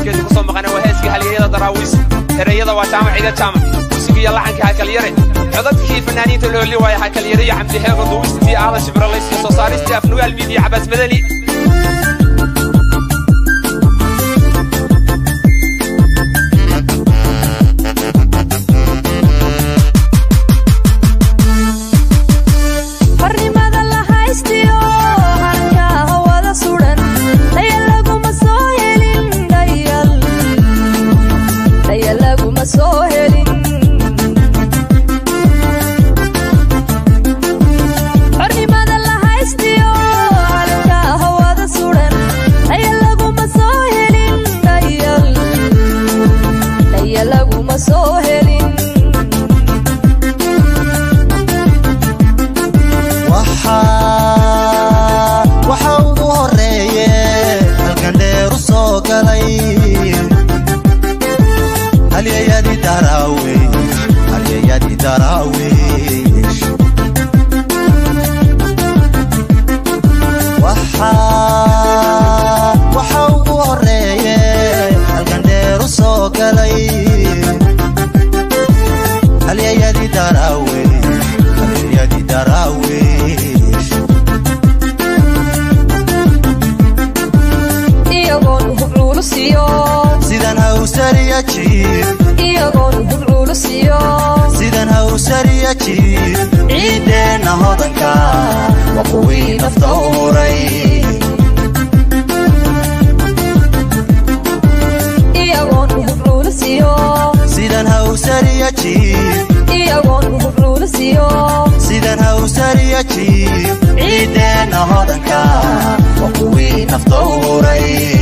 codkeeda ku soo maqana waa heeskii halyeeyada daraawiis ereyada waa jaamac ciida jaamac musigiya laxanka hakalyare codadkii fanaaniinta looli waaya hakalyare iyo xamdi heego duwistii aadan shibralays iyo soo saaristii afnugaal miidiya cabaas madani ciidena hodanka waa kuwii nafta huray iyagoon hubluulisiyo sidan hawsariya jiib iyagoon hubluulisiyo sidan hawsariya jiib ciidena hodanka waa kuwii nafta huray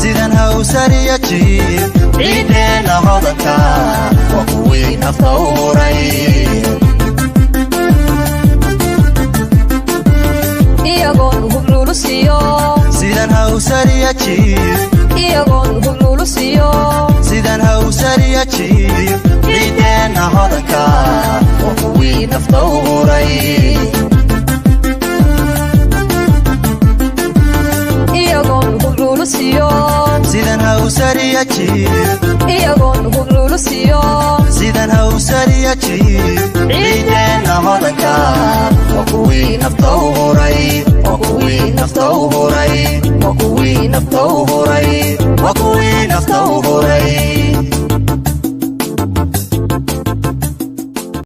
sidan hawsariya jiib ciidena hodanka waa kuwii nafta huray iyagoon hubluulisiyo sidan hawsariya jiib iyagoon hubluulisiyo sidan hawsariya jiib ciidena hodanka waa kuwii nafta huray sidan hawsariya jiib iyagoon hubluulisiyo sidan hawsariya jiib ciidena hodanka waa kuwii nafta huray waa kuwii nafta huray waa kuwii nafta huray waa kuwii nafta huray